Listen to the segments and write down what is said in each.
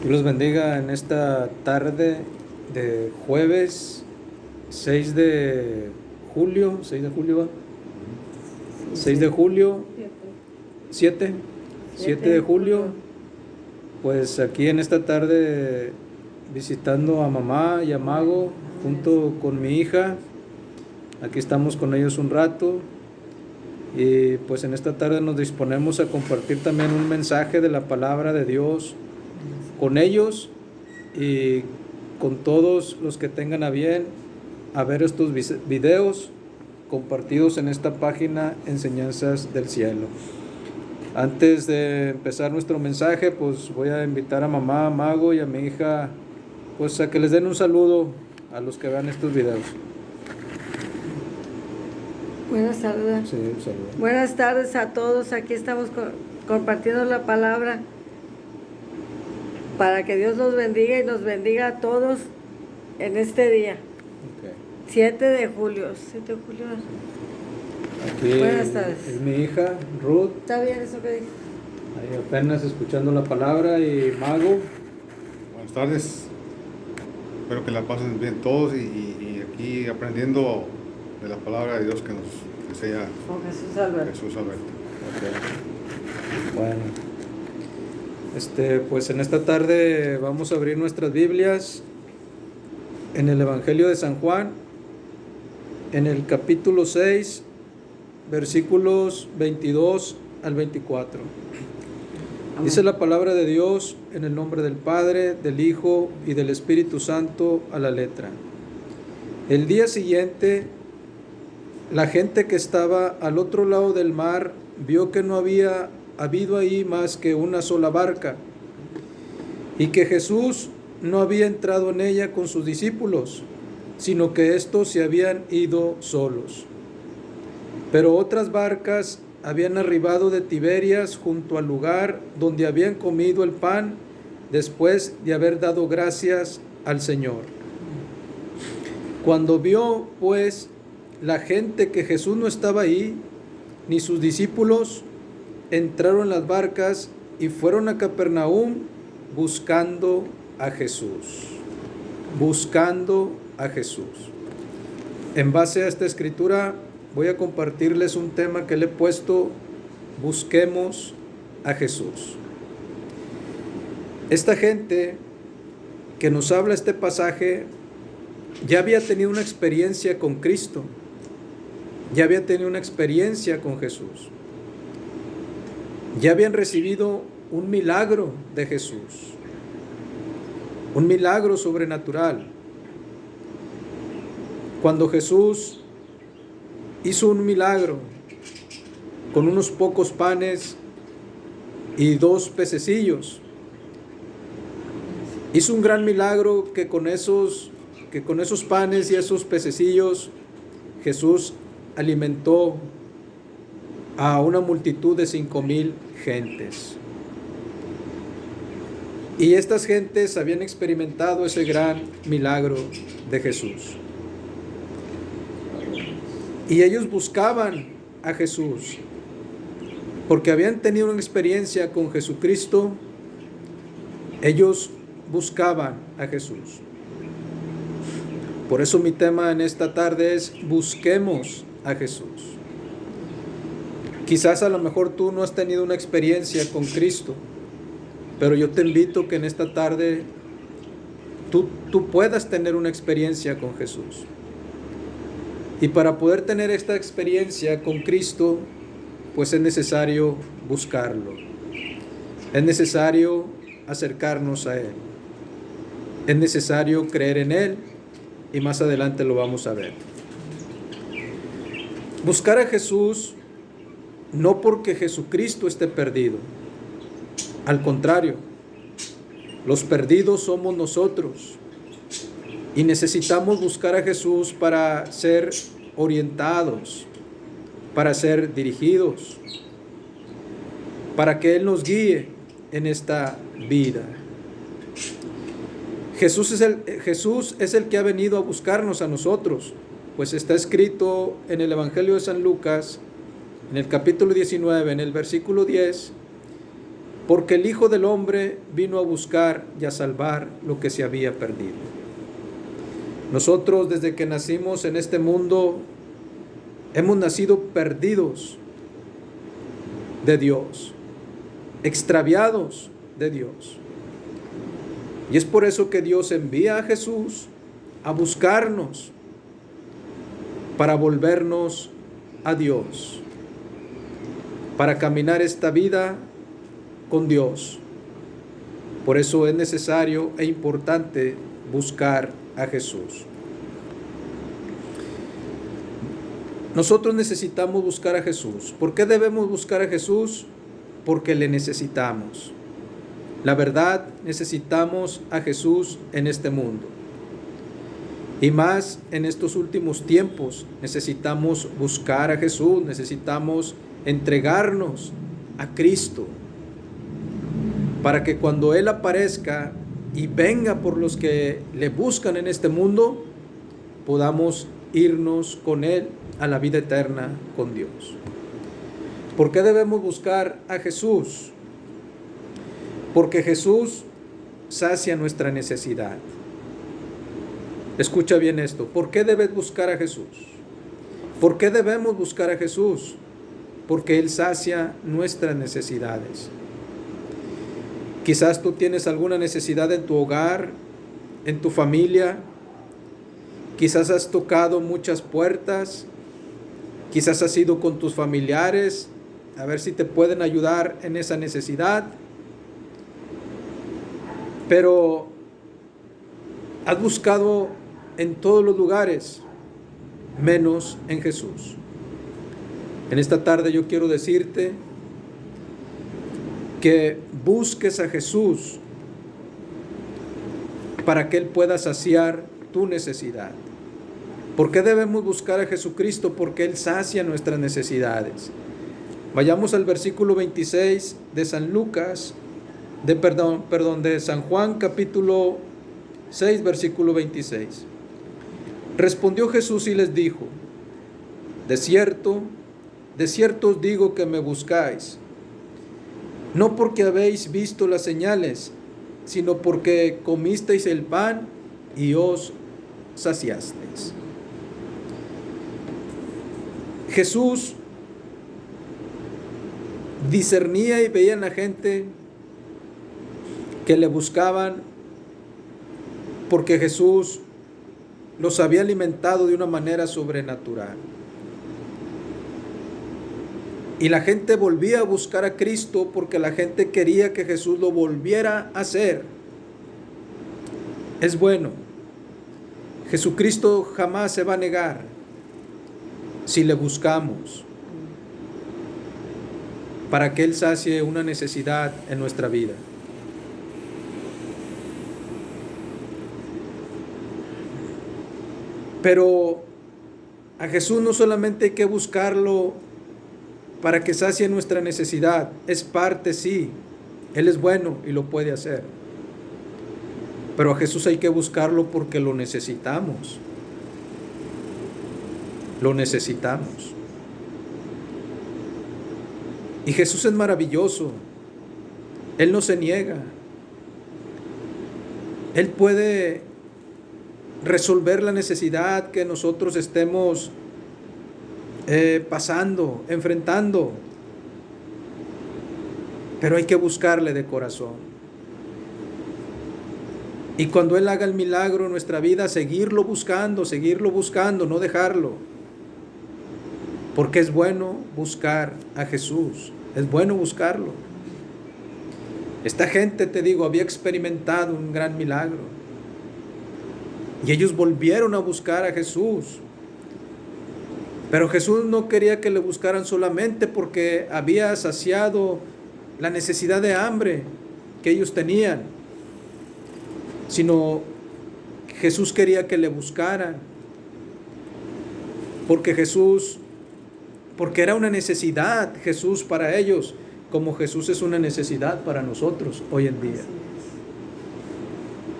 Dios los bendiga en esta tarde de jueves 6 de julio, 6 de julio, ¿va? 6 de julio, 7 de julio, pues aquí en esta tarde visitando a mamá y a Mago junto con mi hija. Aquí estamos con ellos un rato y pues en esta tarde nos disponemos a compartir también un mensaje de la palabra de Dios con ellos y con todos los que tengan a bien a ver estos videos compartidos en esta página Enseñanzas del Cielo. Antes de empezar nuestro mensaje, pues voy a invitar a mamá, a Mago y a mi hija, pues a que les den un saludo a los que vean estos videos. Buenas tardes. Sí, un saludo. Buenas tardes a todos. Aquí estamos compartiendo la palabra para que Dios los bendiga y nos bendiga a todos en este día. Okay. 7 de julio. 7 de julio. Aquí Buenas tardes. es mi hija, Ruth. ¿Está bien eso que dije? Ahí apenas escuchando la palabra. Y Mago. Buenas tardes. Espero que la pasen bien todos y aquí aprendiendo de la palabra de Dios que nos enseña Con Jesús Alberto. Jesús Alberto. Okay. Bueno, pues en esta tarde vamos a abrir nuestras Biblias en el Evangelio de San Juan, en el capítulo 6, versículos 22 al 24. Amén. Dice la palabra de Dios en el nombre del Padre, del Hijo y del Espíritu Santo a la letra. El día siguiente, la gente que estaba al otro lado del mar vio que no había habido ahí más que una sola barca y que Jesús no había entrado en ella con sus discípulos, sino que éstos se habían ido solos. Pero otras barcas habían arribado de Tiberias junto al lugar donde habían comido el pan después de haber dado gracias al Señor. Cuando vio, pues, la gente que Jesús no estaba ahí, ni sus discípulos, entraron en las barcas y fueron a Capernaum buscando a Jesús. Buscando a Jesús. En base a esta escritura voy a compartirles un tema que le he puesto: busquemos a Jesús. Esta gente que nos habla este pasaje ya había tenido una experiencia con Cristo, ya había tenido una experiencia con Jesús, ya habían recibido un milagro de Jesús, un milagro sobrenatural. Cuando Jesús hizo un milagro con unos pocos panes y 2 pececillos, hizo un gran milagro que con esos panes y esos pececillos Jesús alimentó a una multitud de 5,000 gentes. Y estas gentes habían experimentado ese gran milagro de Jesús. Y ellos buscaban a Jesús porque habían tenido una experiencia con Jesucristo. Ellos buscaban a Jesús. Por eso mi tema en esta tarde es: busquemos a Jesús. Quizás a lo mejor tú no has tenido una experiencia con Cristo, pero yo te invito que en esta tarde tú puedas tener una experiencia con Jesús. Y para poder tener esta experiencia con Cristo, pues es necesario buscarlo. Es necesario acercarnos a Él. Es necesario creer en Él, y más adelante lo vamos a ver. Buscar a Jesús no porque Jesucristo esté perdido. Al contrario, los perdidos somos nosotros. Y necesitamos buscar a Jesús para ser orientados, para ser dirigidos, para que Él nos guíe en esta vida. Jesús es el que ha venido a buscarnos a nosotros, pues está escrito en el Evangelio de San Lucas, en el capítulo 19, en el versículo 10: porque el Hijo del Hombre vino a buscar y a salvar lo que se había perdido. Nosotros desde que nacimos en este mundo hemos nacido perdidos de Dios, extraviados de Dios. Y es por eso que Dios envía a Jesús a buscarnos para volvernos a Dios, para caminar esta vida con Dios. Por eso es necesario e importante buscar a Jesús. Nosotros necesitamos buscar a Jesús. ¿Por qué debemos buscar a Jesús? Porque le necesitamos. La verdad, necesitamos a Jesús en este mundo. Y más en estos últimos tiempos, necesitamos buscar a Jesús, necesitamos entregarnos a Cristo, para que cuando Él aparezca y venga por los que le buscan en este mundo, podamos irnos con Él a la vida eterna con Dios. ¿Por qué debemos buscar a Jesús? Porque Jesús sacia nuestra necesidad. Escucha bien esto. ¿Por qué debes buscar a Jesús? ¿Por qué debemos buscar a Jesús? Porque Él sacia nuestras necesidades. Quizás tú tienes alguna necesidad en tu hogar, en tu familia. Quizás has tocado muchas puertas. Quizás has ido con tus familiares a ver si te pueden ayudar en esa necesidad. Pero has buscado en todos los lugares, menos en Jesús. En esta tarde yo quiero decirte que busques a Jesús para que Él pueda saciar tu necesidad. ¿Por qué debemos buscar a Jesucristo? Porque Él sacia nuestras necesidades. Vayamos al versículo 26 de San Lucas, de San Juan, capítulo 6, versículo 26. Respondió Jesús y les dijo: de cierto os digo que me buscáis, no porque habéis visto las señales, sino porque comisteis el pan y os saciasteis. Jesús discernía y veía en la gente que le buscaban porque Jesús los había alimentado de una manera sobrenatural. Y la gente volvía a buscar a Cristo porque la gente quería que Jesús lo volviera a hacer. Es bueno. Jesucristo jamás se va a negar si le buscamos para que Él sacie una necesidad en nuestra vida. Pero a Jesús no solamente hay que buscarlo para que sacie nuestra necesidad, es parte, sí, Él es bueno y lo puede hacer. Pero a Jesús hay que buscarlo porque lo necesitamos. Lo necesitamos. Y Jesús es maravilloso. Él no se niega. Él puede resolver la necesidad que nosotros estemos pasando, enfrentando. Pero hay que buscarle de corazón. Y cuando Él haga el milagro en nuestra vida, seguirlo buscando, no dejarlo. Porque es bueno buscar a Jesús, es bueno buscarlo. Esta gente, te digo, había experimentado un gran milagro. Y ellos volvieron a buscar a Jesús. Pero Jesús no quería que le buscaran solamente porque había saciado la necesidad de hambre que ellos tenían, sino Jesús quería que le buscaran porque era una necesidad Jesús para ellos, como Jesús es una necesidad para nosotros hoy en día.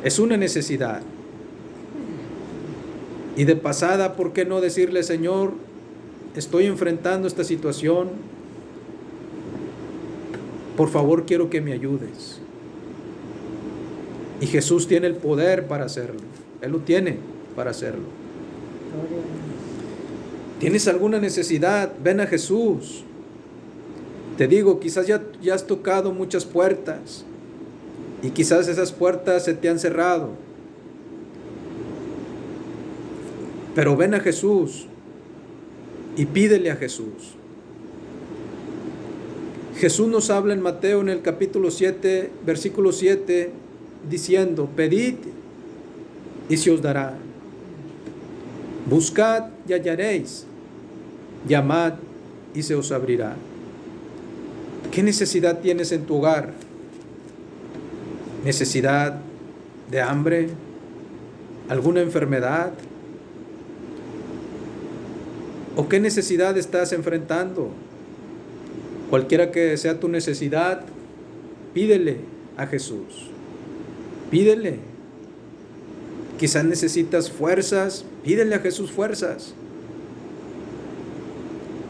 Es una necesidad. Y de pasada, ¿por qué no decirle: Señor, estoy enfrentando esta situación, Por favor, quiero que me ayudes. Y Jesús tiene el poder para hacerlo. Él lo tiene para hacerlo. ¿Tienes alguna necesidad? Ven a Jesús. Te digo, quizás ya has tocado muchas puertas y quizás esas puertas se te han cerrado. Pero ven a Jesús y pídele a Jesús. Jesús nos habla en Mateo en el capítulo 7, versículo 7, diciendo: pedid y se os dará. Buscad y hallaréis. Llamad y se os abrirá. ¿Qué necesidad tienes en tu hogar? ¿Necesidad de hambre? ¿Alguna enfermedad? ¿O qué necesidad estás enfrentando? Cualquiera que sea tu necesidad, pídele a Jesús. Pídele. Quizás necesitas fuerzas, pídele a Jesús fuerzas.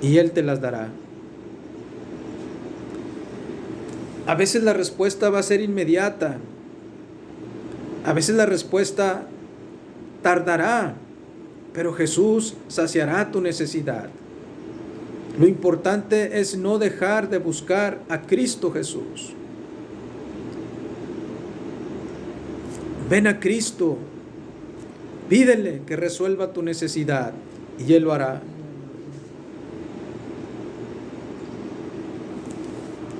Y Él te las dará. A veces la respuesta va a ser inmediata. A veces la respuesta tardará, pero Jesús saciará tu necesidad. Lo importante es no dejar de buscar a Cristo Jesús. Ven a Cristo, pídele que resuelva tu necesidad y Él lo hará.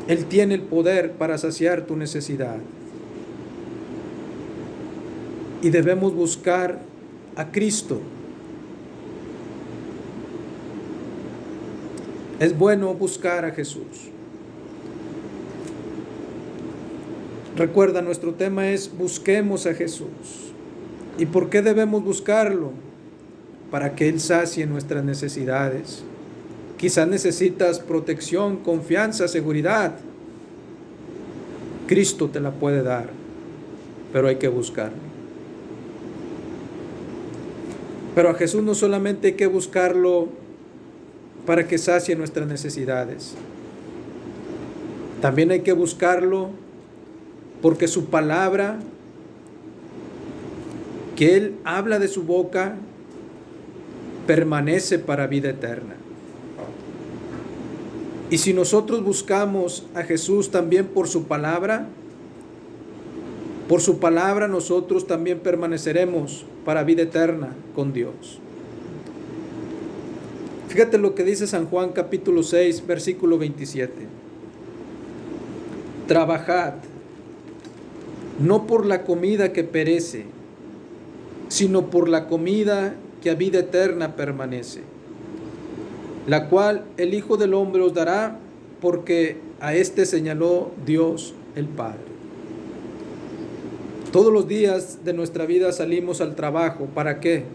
Él tiene el poder para saciar tu necesidad. Y debemos buscar a Cristo. Es bueno buscar a Jesús. Recuerda, nuestro tema es busquemos a Jesús. ¿Y por qué debemos buscarlo? Para que Él sacie nuestras necesidades. Quizás necesitas protección, confianza, seguridad. Cristo te la puede dar, pero hay que buscarlo. Pero a Jesús no solamente hay que buscarlo para que sacie nuestras necesidades. También hay que buscarlo porque su palabra, que Él habla de su boca, permanece para vida eterna. Y si nosotros buscamos a Jesús también por su palabra nosotros también permaneceremos para vida eterna con Dios. Fíjate lo que dice San Juan capítulo 6, versículo 27. Trabajad, no por la comida que perece, sino por la comida que a vida eterna permanece, la cual el Hijo del Hombre os dará, porque a éste señaló Dios el Padre. Todos los días de nuestra vida salimos al trabajo. ¿Para qué?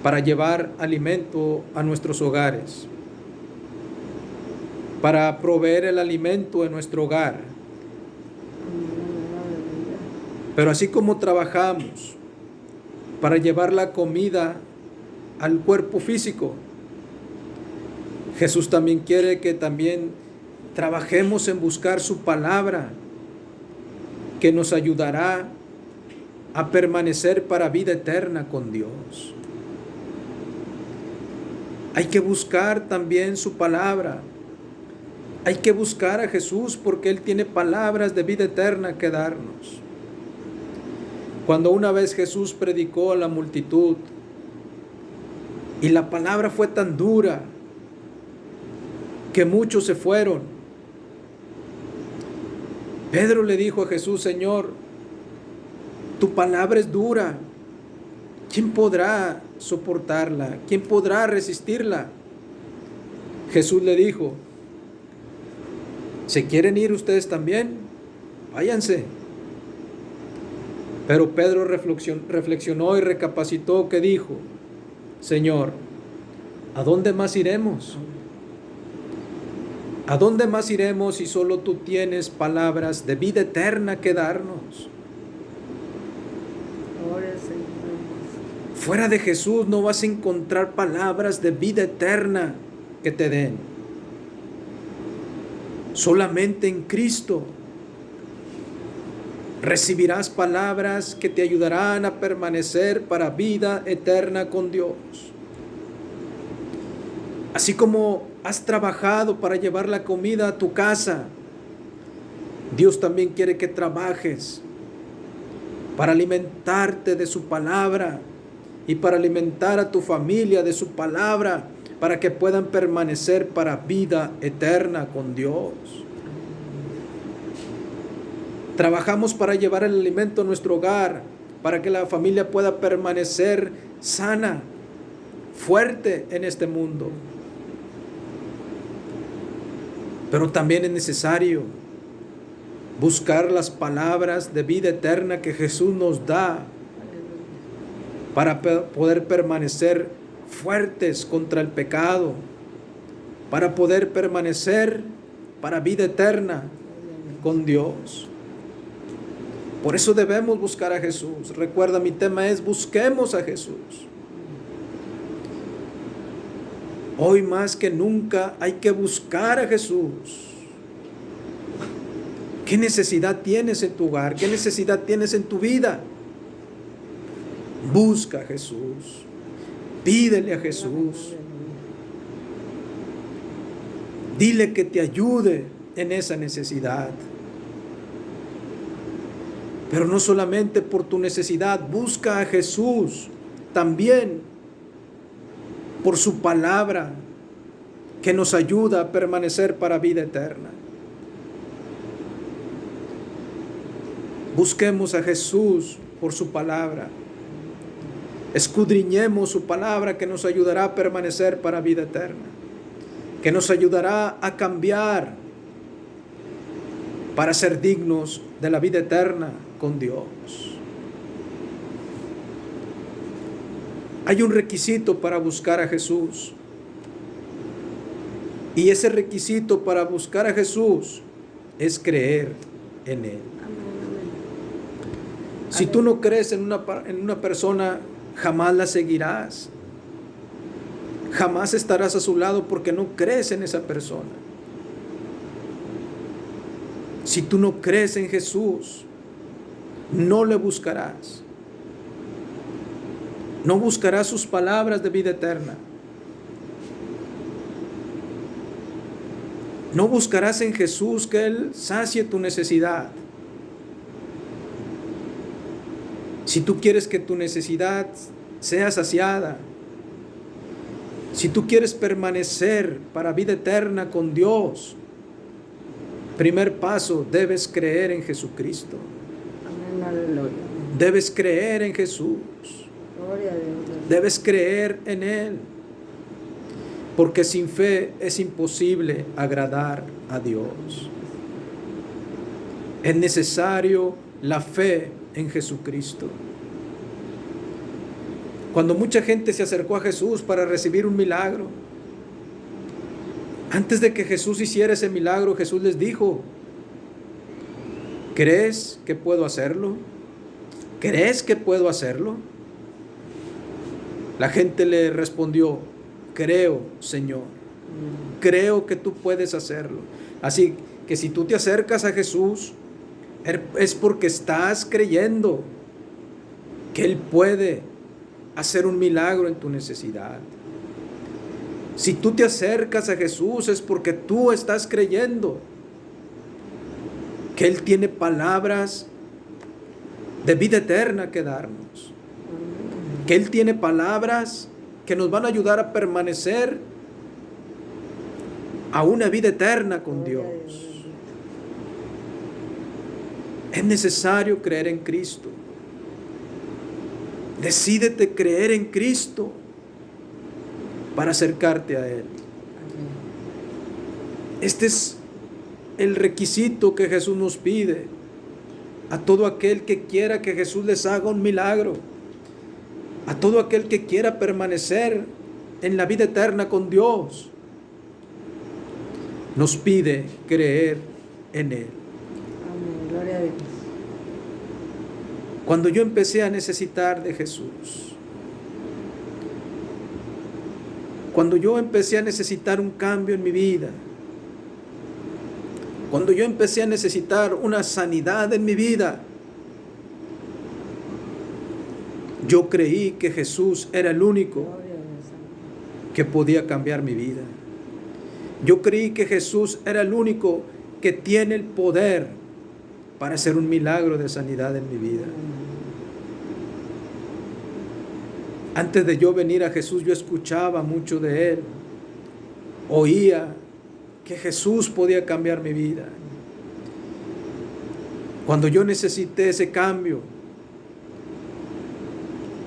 Para llevar alimento a nuestros hogares, para proveer el alimento en nuestro hogar. Pero así como trabajamos para llevar la comida al cuerpo físico, Jesús también quiere que también trabajemos en buscar su palabra, que nos ayudará a permanecer para vida eterna con Dios. Hay que buscar también su palabra. Hay que buscar a Jesús porque Él tiene palabras de vida eterna que darnos. Cuando una vez Jesús predicó a la multitud y la palabra fue tan dura que muchos se fueron, Pedro le dijo a Jesús: Señor, tu palabra es dura. ¿Quién podrá soportarla? ¿Quién podrá resistirla? Jesús le dijo: ¿se quieren ir ustedes también? Váyanse. Pero Pedro reflexionó y recapacitó, que dijo: Señor, ¿a dónde más iremos? ¿A dónde más iremos si solo tú tienes palabras de vida eterna que darnos? Fuera de Jesús no vas a encontrar palabras de vida eterna que te den. Solamente en Cristo recibirás palabras que te ayudarán a permanecer para vida eterna con Dios. Así como has trabajado para llevar la comida a tu casa, Dios también quiere que trabajes para alimentarte de su palabra y para alimentar a tu familia de su palabra, para que puedan permanecer para vida eterna con Dios. Trabajamos para llevar el alimento a nuestro hogar, para que la familia pueda permanecer sana, fuerte en este mundo. Pero también es necesario buscar las palabras de vida eterna que Jesús nos da para poder permanecer fuertes contra el pecado, para poder permanecer para vida eterna con Dios. Por eso debemos buscar a Jesús. Recuerda, mi tema es: busquemos a Jesús. Hoy más que nunca hay que buscar a Jesús. ¿Qué necesidad tienes en tu hogar? ¿Qué necesidad tienes en tu vida? Busca a Jesús. Pídele a Jesús. Dile que te ayude en esa necesidad. Pero no solamente por tu necesidad, busca a Jesús también por su palabra que nos ayuda a permanecer para vida eterna. Busquemos a Jesús por su palabra. Escudriñemos su palabra que nos ayudará a permanecer para vida eterna, que nos ayudará a cambiar para ser dignos de la vida eterna con Dios. Hay un requisito para buscar a Jesús. Y ese requisito para buscar a Jesús es creer en Él. Si tú no crees en una persona, jamás la seguirás. Jamás estarás a su lado porque no crees en esa persona. Si tú no crees en Jesús, no le buscarás. No buscarás sus palabras de vida eterna. No buscarás en Jesús que Él sacie tu necesidad. Si tú quieres que tu necesidad sea saciada, si tú quieres permanecer para vida eterna con Dios, primer paso, debes creer en Jesucristo. Debes creer en Jesús. Debes creer en Él. Porque sin fe es imposible agradar a Dios. Es necesario la fe en Jesucristo. Cuando mucha gente se acercó a Jesús para recibir un milagro, antes de que Jesús hiciera ese milagro, Jesús les dijo: ¿crees que puedo hacerlo? ¿Crees que puedo hacerlo? La gente le respondió: creo, Señor. Creo que tú puedes hacerlo. Así que si tú te acercas a Jesús, es porque estás creyendo que Él puede hacer un milagro en tu necesidad. Si tú te acercas a Jesús, es porque tú estás creyendo que Él tiene palabras de vida eterna que darnos. Que Él tiene palabras que nos van a ayudar a permanecer a una vida eterna con Dios. Es necesario creer en Cristo. Decídete creer en Cristo para acercarte a Él. Este es el requisito que Jesús nos pide a todo aquel que quiera que Jesús les haga un milagro, a todo aquel que quiera permanecer en la vida eterna con Dios. Nos pide creer en Él. Amén. Gloria a Dios. Cuando yo empecé a necesitar de Jesús, cuando yo empecé a necesitar un cambio en mi vida, Cuando yo empecé a necesitar una sanidad en mi vida, yo creí que Jesús era el único Gloria a Dios. que podía cambiar mi vida. Yo creí que Jesús era el único que tiene el poder para hacer un milagro de sanidad en mi vida. Antes de yo venir a Jesús, yo escuchaba mucho de Él. Oía que Jesús podía cambiar mi vida. Cuando yo necesité ese cambio,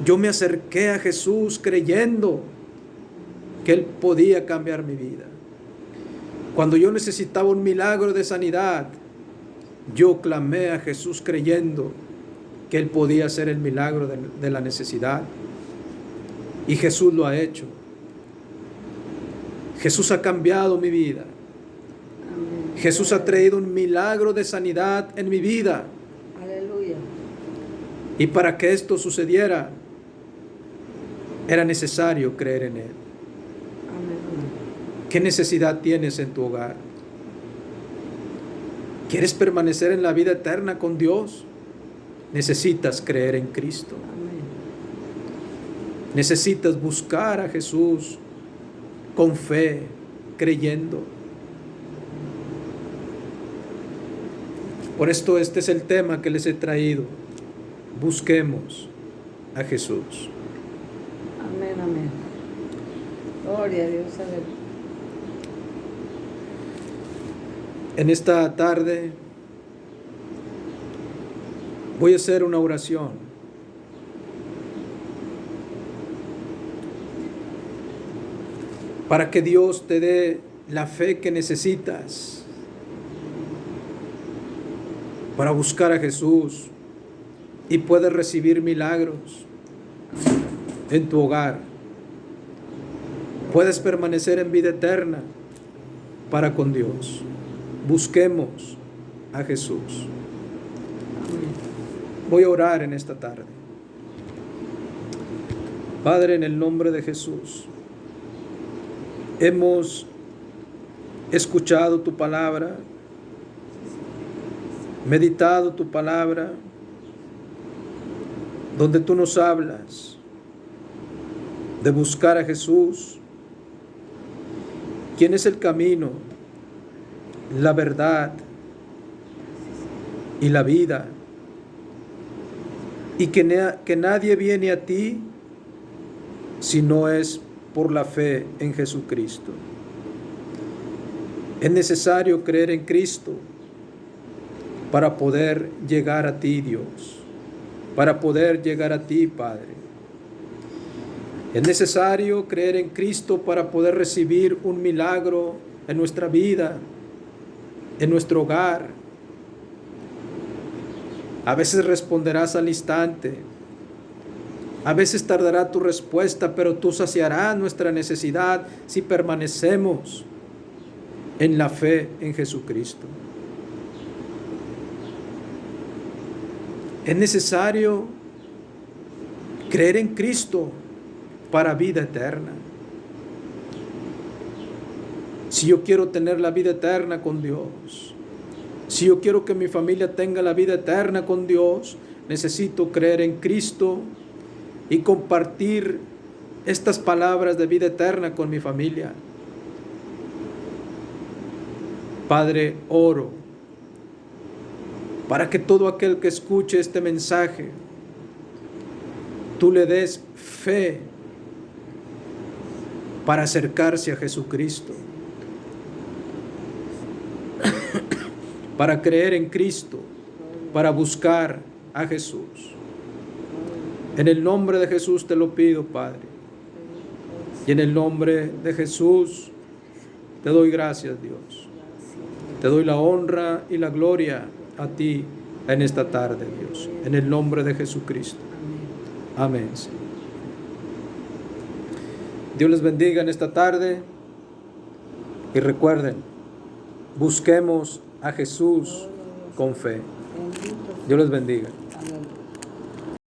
yo me acerqué a Jesús creyendo que Él podía cambiar mi vida. Cuando yo necesitaba un milagro de sanidad, yo clamé a Jesús creyendo que Él podía hacer el milagro de la necesidad. Y Jesús lo ha hecho. Jesús ha cambiado mi vida. Amén. Jesús ha traído un milagro de sanidad en mi vida. Aleluya. Y para que esto sucediera, era necesario creer en Él. Amén. ¿Qué necesidad tienes en tu hogar? ¿Quieres permanecer en la vida eterna con Dios? Necesitas creer en Cristo. Amén. Necesitas buscar a Jesús con fe, creyendo. Por esto este es el tema que les he traído. Busquemos a Jesús. Amén, amén. Gloria a Dios. Aleluya. En esta tarde voy a hacer una oración. Para que Dios te dé la fe que necesitas para buscar a Jesús y puedes recibir milagros en tu hogar. Puedes permanecer en vida eterna para con Dios. Busquemos a Jesús. Voy a orar en esta tarde. Padre, en el nombre de Jesús, hemos escuchado tu palabra, meditado tu palabra, donde tú nos hablas de buscar a Jesús, quien es el camino, la verdad y la vida, y que nadie viene a ti si no es por la fe en Jesucristo. Es necesario creer en Cristo para poder llegar a ti, Dios, para poder llegar a ti, Padre. Es necesario creer en Cristo para poder recibir un milagro en nuestra vida, en nuestro hogar. A veces responderás al instante. A veces tardará tu respuesta, pero tú saciarás nuestra necesidad si permanecemos en la fe en Jesucristo. Es necesario creer en Cristo para vida eterna. Si yo quiero tener la vida eterna con Dios, si yo quiero que mi familia tenga la vida eterna con Dios, necesito creer en Cristo y compartir estas palabras de vida eterna con mi familia. Padre, oro para que todo aquel que escuche este mensaje, tú le des fe para acercarse a Jesucristo, para creer en Cristo, para buscar a Jesús. En el nombre de Jesús te lo pido, Padre. Y en el nombre de Jesús te doy gracias, Dios. Te doy la honra y la gloria a ti en esta tarde, Dios. En el nombre de Jesucristo. Amén. Señor. Dios les bendiga en esta tarde. Y recuerden, busquemos a Jesús con fe. Dios les bendiga.